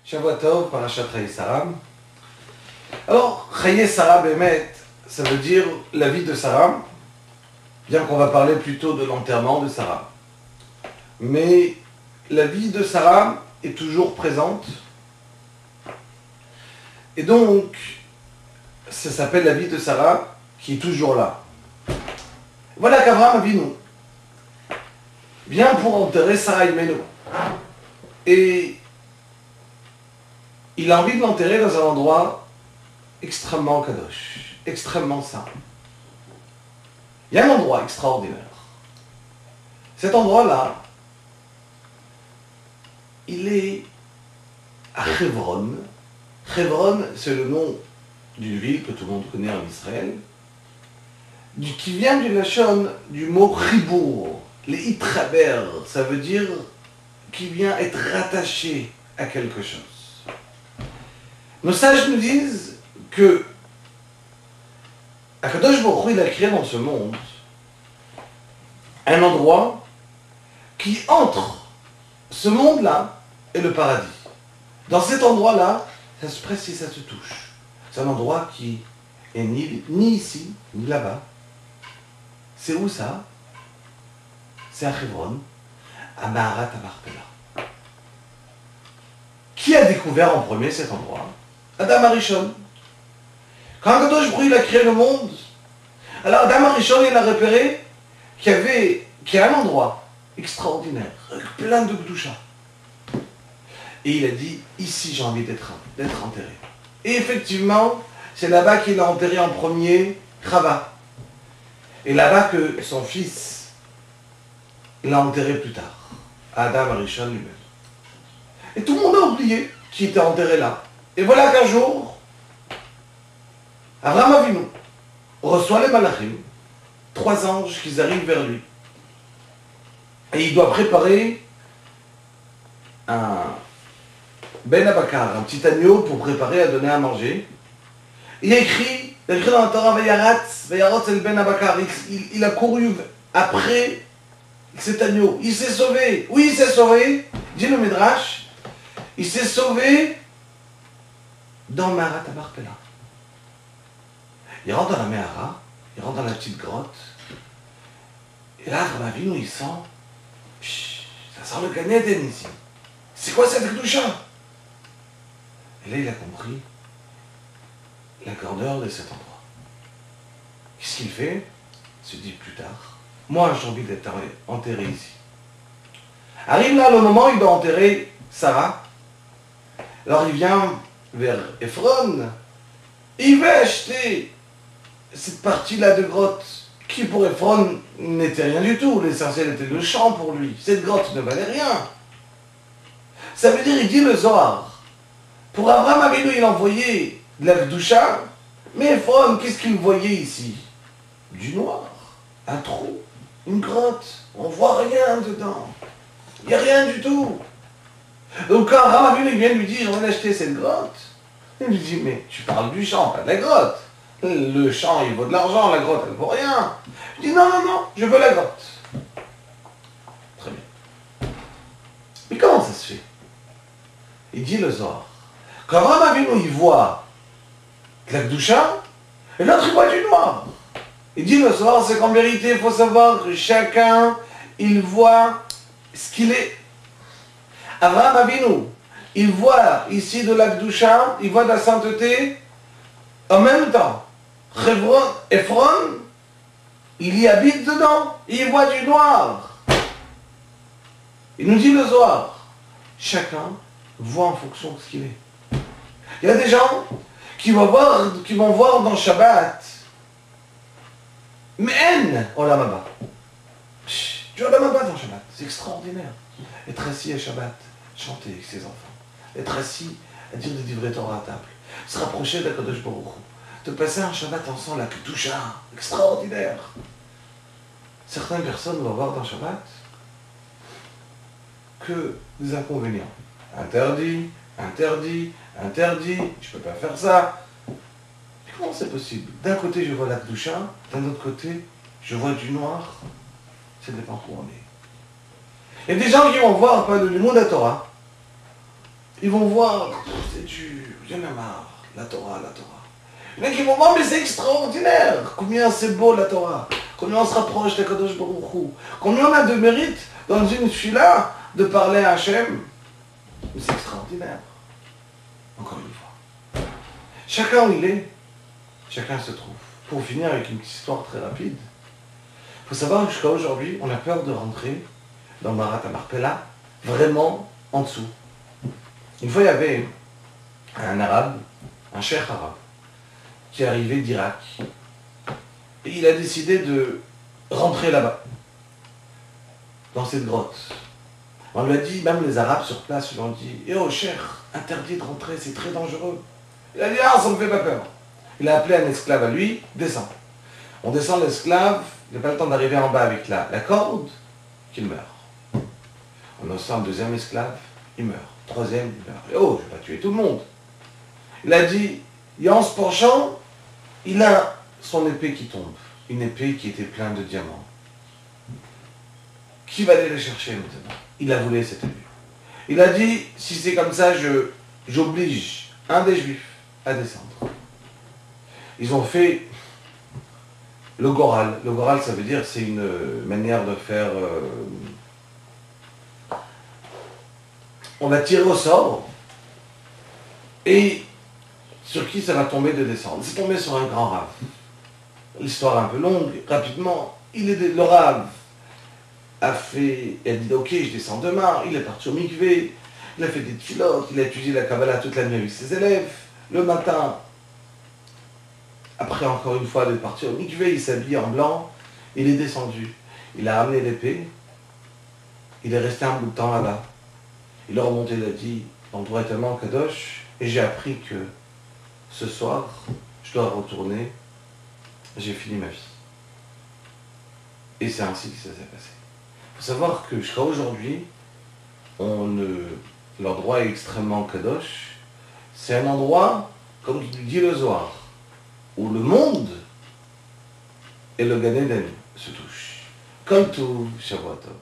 Shavua Tov, Parashat Chaye Sarah. Alors, Chaye Sarah Bémet, ça veut dire la vie de Sarah, bien qu'on va parler plutôt de l'enterrement de Sarah. Mais la vie de Sarah est toujours présente. Et donc, ça s'appelle la vie de Sarah qui est toujours là. Voilà qu'Abraham Avinu vient pour enterrer Sarah Imenu. Et il a envie de l'enterrer dans un endroit extrêmement kadosh, extrêmement saint. Il y a un endroit extraordinaire. Cet endroit-là, il est à Hebron. Hebron, c'est le nom d'une ville que tout le monde connaît en Israël, qui vient du lachon du mot chibour. Les itraber, ça veut dire qui vient être rattaché à quelque chose. Nos sages nous disent que Akadosh Baruch Hu, il a créé dans ce monde un endroit qui entre ce monde-là et le paradis. Dans cet endroit-là, ça se presse et ça se touche. C'est un endroit qui est ni ici, ni là-bas. C'est où ça? C'est à Hebron, à Maharat Amarpela. Qui a découvert en premier cet endroit? Adam Arishon. Quand Akadosh Baruch Hu, il a créé le monde, alors Adam Arishon, il a repéré qu'il y a un endroit extraordinaire, avec plein de Gdusha. Et il a dit, ici j'ai envie d'être enterré. Et effectivement, c'est là-bas qu'il a enterré en premier Chava. Et là-bas que son fils l'a enterré plus tard, Adam Arishon lui-même. Et tout le monde a oublié qu'il était enterré là. Et voilà qu'un jour, Abraham Avinu reçoit les Malachim, 3 anges qui arrivent vers lui. Et il doit préparer un Ben Abakar, un petit agneau pour préparer à donner à manger. Il a écrit dans la Torah, Vayarot c'est le Ben Abakar. Il a couru après cet agneau. Il s'est sauvé. Oui, il s'est sauvé. Dit le Midrash. Il s'est sauvé dans Maharat Amarpela. Il rentre dans la Mehara, il rentre dans la petite grotte. Et là, Abraham Avinu, il sent, ça sent le Gan Eden ici. C'est quoi cette Kedusha? Et là, il a compris la grandeur de cet endroit. Qu'est-ce qu'il fait? Il se dit plus tard, moi j'ai envie d'être enterré ici. Arrive là le moment où il doit enterrer Sarah. Alors il vient vers Ephron. Il veut acheter cette partie-là de grotte qui pour Ephron n'était rien du tout. L'essentiel était le champ pour lui. Cette grotte ne valait rien. Ça veut dire, il dit le Zohar. Pour Abraham Avinu, il envoyait de la Gdusha, mais Ephron, qu'est-ce qu'il voyait ici? Du noir, un trou, une grotte. On voit rien dedans. Il n'y a rien du tout. Donc quand Abraham Avinu vient lui dire, on va acheter cette grotte, il lui dit, mais tu parles du champ, pas de la grotte. Le champ, il vaut de l'argent, la grotte, elle vaut rien. Je dis, non, je veux la grotte. Très bien. Mais comment ça se fait? Il dit le Zohar. Quand Abraham Avinu, il voit de la Gdusha, et l'autre, il voit du noir. Il dit le Zohar, c'est qu'en vérité, il faut savoir que chacun, il voit ce qu'il est. Abraham Avinu, il voit ici de la Gdusha, il voit de la sainteté, en même temps. Ephron, il y habite dedans, il voit du noir. Il nous dit le Zohar, chacun voit en fonction de ce qu'il est. Il y a des gens qui vont voir dans Shabbat, mais haine, Olam Haba. Du Olam Haba dans Shabbat, c'est extraordinaire. Être assis à Shabbat, chanter avec ses enfants, être assis à dire des divrei Torah à table, se rapprocher d'Akadosh Baruch Hu, de passer un Shabbat ensemble à Kedusha, extraordinaire. Certaines personnes vont voir dans Shabbat que des inconvénients. Interdit, je peux pas faire ça. Mais comment c'est possible? D'un côté je vois la Kedusha, d'un autre côté je vois du noir. Ça dépend où on est. Il y a des gens qui vont voir un peu du monde à Torah. Ils vont voir, c'est dur, j'en ai marre, la Torah, la Torah. Il y en a qui vont voir, mais c'est extraordinaire. Combien c'est beau la Torah. Combien on se rapproche de Kadosh Baruch Hu. Combien on a de mérite dans une fila de parler à Hachem. Mais c'est extraordinaire. Encore une fois. Chacun où il est, chacun se trouve. Pour finir avec une petite histoire très rapide, il faut savoir que jusqu'à aujourd'hui, on a peur de rentrer dans Marat Marpella, vraiment en dessous. Une fois, il y avait un arabe, un cheikh arabe, qui est arrivé d'Irak. Et il a décidé de rentrer là-bas, dans cette grotte. On lui a dit, même les Arabes sur place lui ont dit, « Eh oh, cheikh, interdit de rentrer, c'est très dangereux. » Il a dit, « Ah, ça ne me fait pas peur. » Il a appelé un esclave à lui, « Descends. » On descend l'esclave, il n'a pas le temps d'arriver en bas avec la corde, qu'il meurt. On descend un deuxième esclave, il meurt. Troisième, il meurt. Et oh, je ne vais pas tuer tout le monde. Il a dit, et en se penchant, il a son épée qui tombe. Une épée qui était pleine de diamants. Qui va aller la chercher maintenant? Il a volé cette épée. Il a dit, si c'est comme ça, j'oblige un des juifs à descendre. Ils ont fait le goral. Le goral, ça veut dire, c'est une manière de faire... on va tirer au sort. Et sur qui ça va tomber de descendre? C'est tombé sur un grand rave. L'histoire un peu longue, rapidement, le rave a dit ok, je descends demain, il est parti au mikvé, il a fait des tfilotes, il a étudié la Kabbalah toute la nuit avec ses élèves. Le matin, après encore une fois de partir au mikvé, il s'habille en blanc, il est descendu, il a ramené l'épée, il est resté un bout de temps là-bas. Il est remonté, il a dit, l'endroit est tellement kadosh, et j'ai appris que ce soir, je dois retourner, j'ai fini ma vie. Et c'est ainsi que ça s'est passé. Il faut savoir que jusqu'à aujourd'hui, l'endroit est extrêmement kadosh. C'est un endroit, comme il dit le Zohar, où le monde et le Gan Eden se touchent. Comme tout Shavuot Tov.